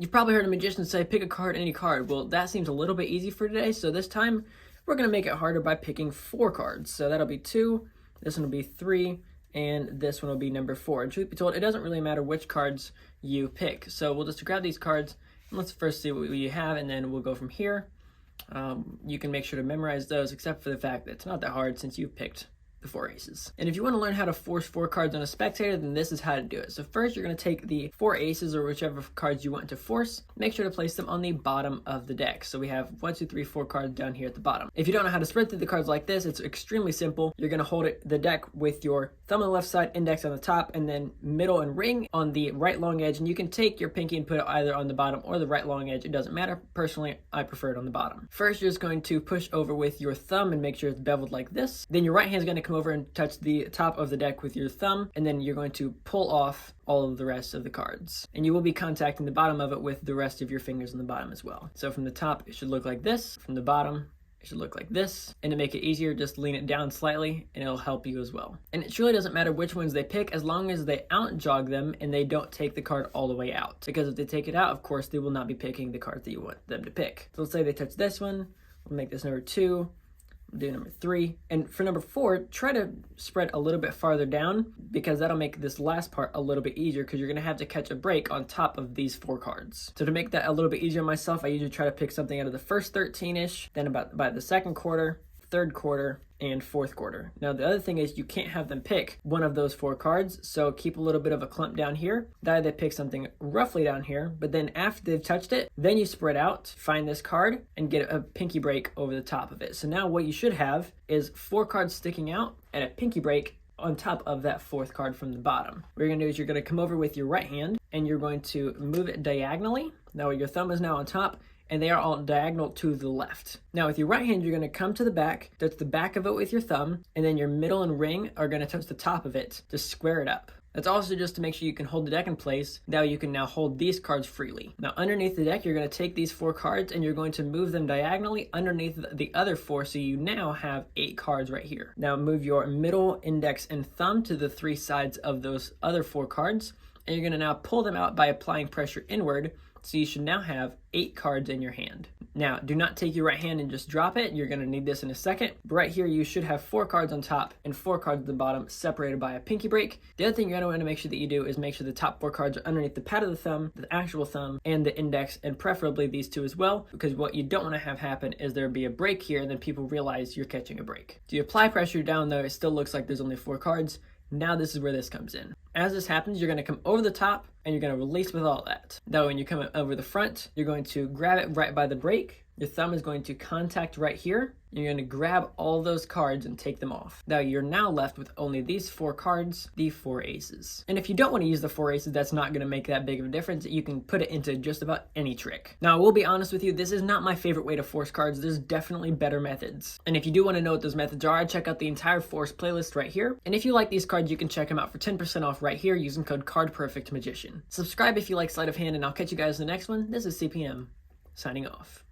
You've probably heard a magician say, pick a card, any card. Well, that seems a little bit easy for today, so this time we're going to make it harder by picking 4 cards. So that'll be 2, this one will be 3, and this one will be number 4. And truth be told, it doesn't really matter which cards you pick. So we'll just grab these cards, and let's first see what you have, and then we'll go from here. You can make sure to memorize those, except for the fact that it's not that hard since you've picked the 4 aces. And if you want to learn how to force 4 cards on a spectator, then this is how to do it. So first you're going to take the 4 aces or whichever cards you want to force, make sure to place them on the bottom of the deck. So we have 1, 2, 3, 4 cards down here at the bottom. If you don't know how to spread through the cards like this, it's extremely simple. You're going to hold the deck with your thumb on the left side, index on the top, and then middle and ring on the right long edge. And you can take your pinky and put it either on the bottom or the right long edge. It doesn't matter. Personally, I prefer it on the bottom. First, you're just going to push over with your thumb and make sure it's beveled like this. Then your right hand is going to come over and touch the top of the deck with your thumb, and then you're going to pull off all of the rest of the cards. And you will be contacting the bottom of it with the rest of your fingers on the bottom as well. So from the top, it should look like this. From the bottom, it should look like this. And to make it easier, just lean it down slightly and it'll help you as well. And it truly doesn't matter which ones they pick as long as they out jog them and they don't take the card all the way out. Because if they take it out, of course, they will not be picking the cards that you want them to pick. So let's say they touch this one. We'll make this number 2. We'll do number 3. And for number 4, try to spread a little bit farther down because that'll make this last part a little bit easier because you're going to have to catch a break on top of these 4 cards. So to make that a little bit easier myself, I usually try to pick something out of the first 13-ish, then about by the second quarter, third quarter, and fourth quarter. Now the other thing is you can't have them pick one of those 4 cards, so keep a little bit of a clump down here. That way they pick something roughly down here, but then after they've touched it, then you spread out, find this card, and get a pinky break over the top of it. So now what you should have is 4 cards sticking out and a pinky break on top of that 4th card from the bottom. What you're going to do is you're going to come over with your right hand and you're going to move it diagonally. Now your thumb is now on top, and they are all diagonal to the left. Now with your right hand, you're going to come to the back, touch the back of it with your thumb, and then your middle and ring are going to touch the top of it to square it up. That's also just to make sure you can hold the deck in place. Now you can now hold these cards freely. Now underneath the deck, you're going to take these 4 cards and you're going to move them diagonally underneath the other 4, so you now have 8 cards right here. Now move your middle, index, and thumb to the 3 sides of those other 4 cards, and you're going to now pull them out by applying pressure inward. So you should now have 8 cards in your hand. Now, do not take your right hand and just drop it. You're going to need this in a second. But right here, you should have 4 cards on top and 4 cards at the bottom, separated by a pinky break. The other thing you're going to want to make sure that you do is make sure the top 4 cards are underneath the pad of the thumb, the actual thumb, and the index, and preferably these 2 as well, because what you don't want to have happen is there be a break here, and then people realize you're catching a break. Do you apply pressure down, though, it still looks like there's only 4 cards. Now this is where this comes in. As this happens, you're going to come over the top and you're going to release with all that. Now when you come over the front, you're going to grab it right by the break. Your thumb is going to contact right here. You're going to grab all those cards and take them off. Now you're now left with only these 4 cards, the 4 aces. And if you don't want to use the 4 aces, that's not going to make that big of a difference. You can put it into just about any trick. Now I will be honest with you, this is not my favorite way to force cards. There's definitely better methods. And if you do want to know what those methods are, check out the entire force playlist right here. And if you like these cards, you can check them out for 10% off right here using code CardPerfectMagician. Subscribe if you like sleight of hand, and I'll catch you guys in the next one. This is CPM, signing off.